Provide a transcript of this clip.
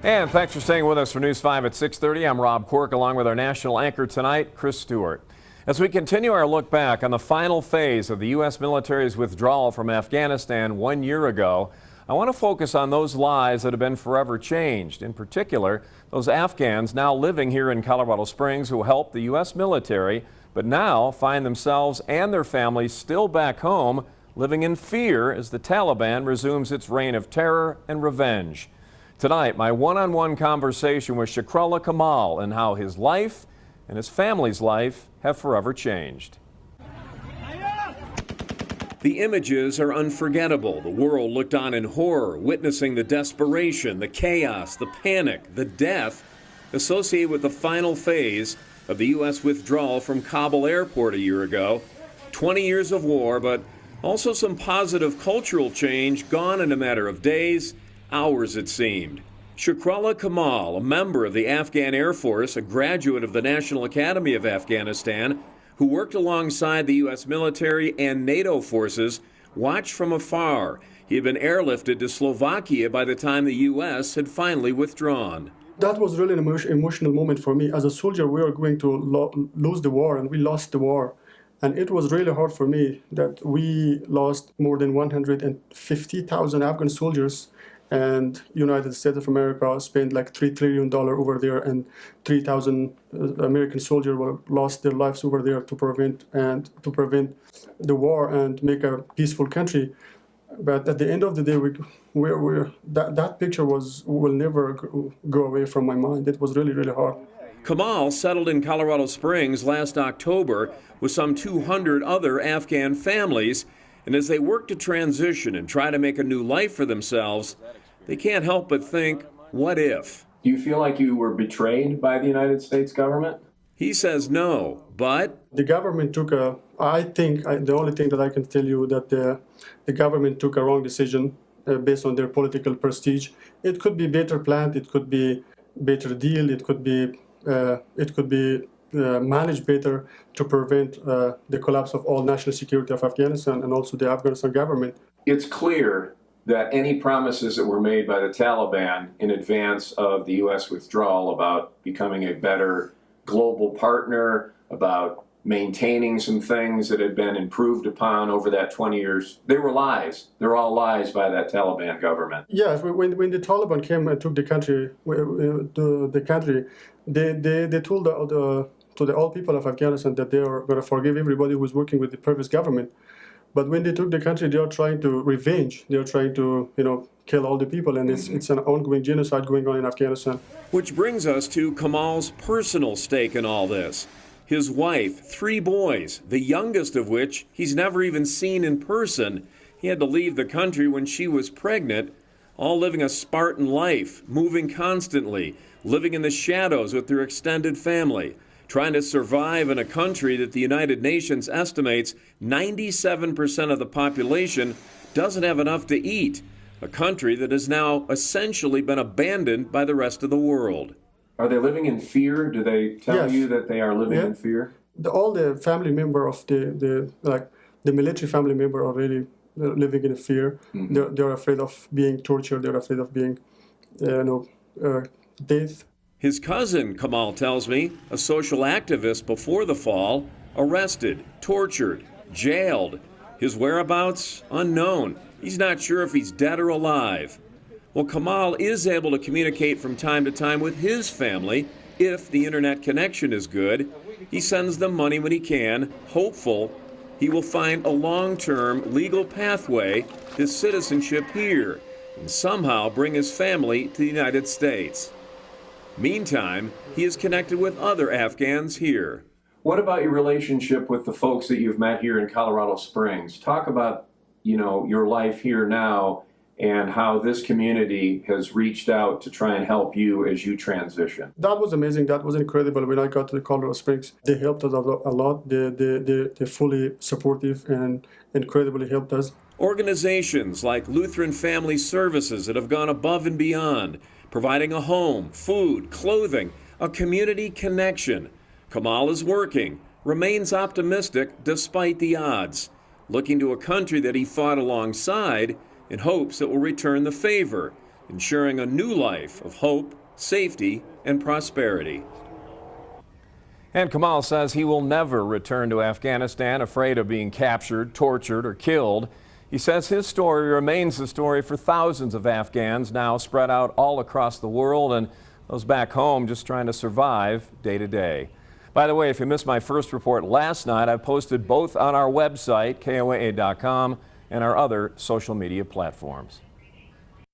And thanks for staying with us for News 5 at 6:30. I'm Rob Quirk, along with our national anchor tonight, Chris Stewart. As we continue our look back on the final phase of the U.S. military's withdrawal from Afghanistan 1 year ago, I want to focus on those lives that have been forever changed. In particular, those Afghans now living here in Colorado Springs who helped the U.S. military, but now find themselves and their families still back home, living in fear as the Taliban resumes its reign of terror and revenge. Tonight, my one-on-one conversation with Shukrullah Kamal and how his life and his family's life have forever changed. The images are unforgettable. The world looked on in horror, witnessing the desperation, the chaos, the panic, the death associated with the final phase of the U.S. withdrawal from Kabul airport a year ago. 20 years of war, but also some positive cultural change gone in a matter of days, hours it seemed. Shukrullah Kamal, a member of the Afghan Air Force, a graduate of the National Academy of Afghanistan, who worked alongside the U.S. military and NATO forces, watched from afar. He had been airlifted to Slovakia by the time the U.S. had finally withdrawn. That was really an emotional moment for me. As a soldier, we were going to lose the war, and we lost the war. And it was really hard for me that we lost more than 150,000 Afghan soldiers, and United States of America spent like $3 trillion over there, and 3,000 American soldiers lost their lives over there to prevent the war and make a peaceful country. But at the end of the day, that picture will never go away from my mind. It was really, really hard. Kamal settled in Colorado Springs last October with some 200 other Afghan families, and as they work to transition and try to make a new life for themselves, they can't help but think, what if? Do you feel like you were betrayed by the United States government? He says no, but the government took the only thing that I can tell you that the government took a wrong decision based on their political prestige. It could be better planned, it could be better deal, it could be managed better to prevent the collapse of all national security of Afghanistan and also the Afghanistan government. It's clear that any promises that were made by the Taliban in advance of the U.S. withdrawal about becoming a better global partner, about maintaining some things that had been improved upon over that 20 years, they were lies. They're all lies by that Taliban government. Yes, when the Taliban came and took the country, they told to the all people of Afghanistan that they are going to forgive everybody who was working with the previous government. But when they took the country, they are trying to revenge. They are trying to, kill all the people, and it's an ongoing genocide going on in Afghanistan. Which brings us to Kamal's personal stake in all this. His wife, 3 boys, the youngest of which he's never even seen in person. He had to leave the country when she was pregnant, all living a Spartan life, moving constantly, living in the shadows with their extended family, trying to survive in a country that the United Nations estimates 97% of the population doesn't have enough to eat, a country that has now essentially been abandoned by the rest of the world. Are they living in fear? Do they tell you that they are living in fear? All the family member of the military family member are really living in fear. Mm-hmm. They're afraid of being tortured. They're afraid of being, death. His cousin, Kamal tells me, a social activist before the fall, arrested, tortured, jailed. His whereabouts, unknown. He's not sure if he's dead or alive. Well, Kamal is able to communicate from time to time with his family if the internet connection is good. He sends them money when he can, hopeful he will find a long-term legal pathway to citizenship here and somehow bring his family to the United States. Meantime, he is connected with other Afghans here. What about your relationship with the folks that you've met here in Colorado Springs? Talk about, your life here now and how this community has reached out to try and help you as you transition. That was amazing. That was incredible. When I got to the Colorado Springs, they helped us a lot. They're fully supportive and incredibly helped us. Organizations like Lutheran Family Services that have gone above and beyond, providing a home, food, clothing, a community connection. Kamal is working, remains optimistic despite the odds, looking to a country that he fought alongside in hopes it will return the favor, ensuring a new life of hope, safety, and prosperity. And Kamal says he will never return to Afghanistan afraid of being captured, tortured, or killed. He says his story remains the story for thousands of Afghans now spread out all across the world and those back home just trying to survive day to day. By the way, if you missed my first report last night, I've posted both on our website, KOAA.com, and our other social media platforms.